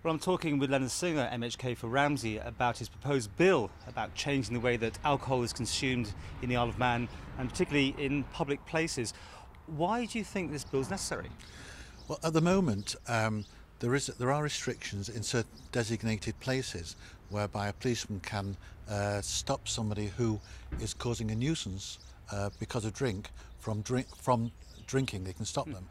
Well, I'm talking with Leonard Singer, MHK for Ramsey, about his proposed bill about changing the way that alcohol is consumed in the Isle of Man, and particularly in public places. Why do you think this bill is necessary? Well, at the moment, there are restrictions in certain designated places whereby a policeman can stop somebody who is causing a nuisance because of drink from drinking. They can stop them,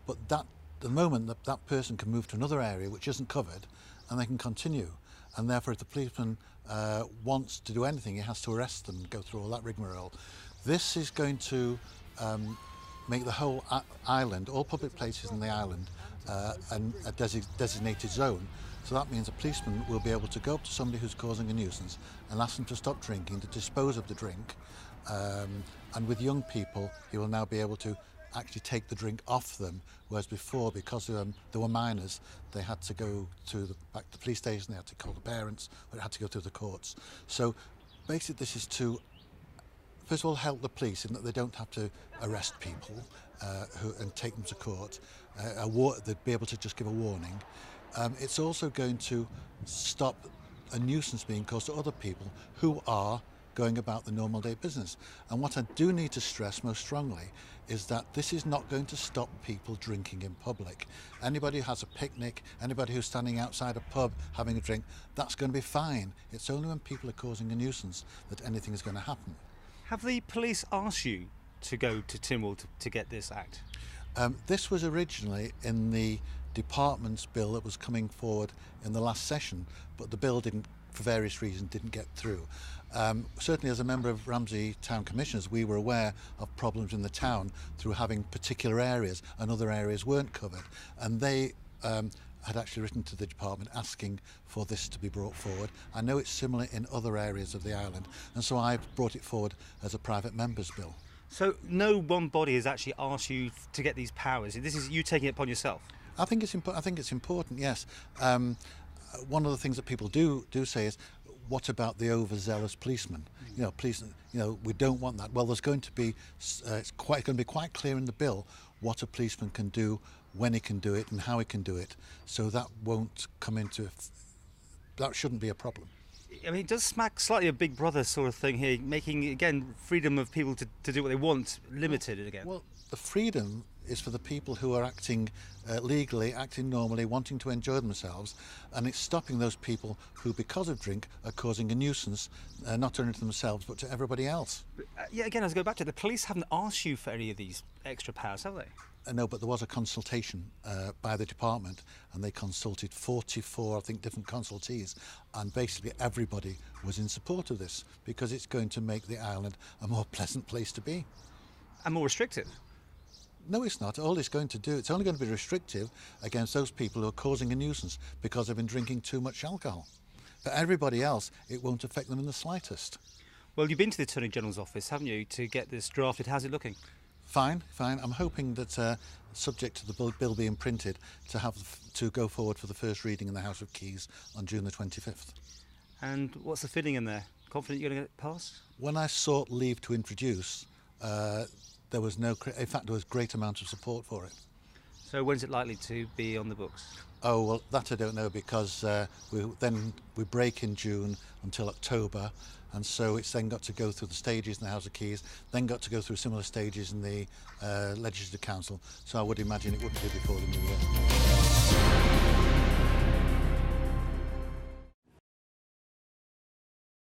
but at the moment that person can move to another area which isn't covered, and they can continue. And therefore, if the policeman wants to do anything, he has to arrest them and go through all that rigmarole. This is going to make the whole island, all public places in the island, a designated zone. So that means a policeman will be able to go up to somebody who's causing a nuisance and ask them to stop drinking, to dispose of the drink. And with young people, he will now be able to actually take the drink off them, whereas before, because they were minors, they had to go back to the police station, they had to call the parents, or it had to go through the courts. So basically this is to, first of all, help the police in that they don't have to arrest people and take them to court. They'd be able to just give a warning. It's also going to stop a nuisance being caused to other people who are going about the normal day business. And what I do need to stress most strongly is that this is not going to stop people drinking in public. Anybody who has a picnic, anybody who's standing outside a pub having a drink, that's going to be fine. It's only when people are causing a nuisance that anything is going to happen. Have the police asked you to go to Tynwald to get this act? This was originally in the department's bill that was coming forward in the last session, but the bill didn't, for various reasons, didn't get through. Certainly as a member of Ramsey Town Commissioners, we were aware of problems in the town through having particular areas and other areas weren't covered. And they had actually written to the department asking for this to be brought forward. I know it's similar in other areas of the island, and so I've brought it forward as a private member's bill. So no one body has actually asked you to get these powers. This is you taking it upon yourself? I think it's important, yes. One of the things that people do say is, what about the overzealous policeman? We don't want that. Well, there's going to be it's going to be quite clear in the bill what a policeman can do, when he can do it, and how he can do it. So that won't come into that shouldn't be a problem. I mean, it does smack slightly a Big Brother sort of thing here, making again freedom of people to do what they want limited again. Well, the freedom is for the people who are acting legally, acting normally, wanting to enjoy themselves, and it's stopping those people who, because of drink, are causing a nuisance, not only to themselves but to everybody else. Yeah, again, as I go back to it, the police haven't asked you for any of these extra powers, have they? No, but there was a consultation by the department, and they consulted 44, I think, different consultees, and basically everybody was in support of this because it's going to make the island a more pleasant place to be. And more restrictive? No, it's not. All it's going to do, it's only going to be restrictive against those people who are causing a nuisance because they've been drinking too much alcohol. But everybody else, it won't affect them in the slightest. Well, you've been to the Attorney General's office, haven't you, to get this drafted? How's it looking? Fine. I'm hoping that, subject to the bill being printed, to go forward for the first reading in the House of Keys on June the 25th. And what's the feeling in there? Confident you're going to get it passed? When I sought leave to introduce, there was in fact, there was great amount of support for it. So when's it likely to be on the books? Oh, well, that I don't know, because we break in June until October, and so it's then got to go through the stages in the House of Keys, then got to go through similar stages in the Legislative Council, so I would imagine it wouldn't be before the new year.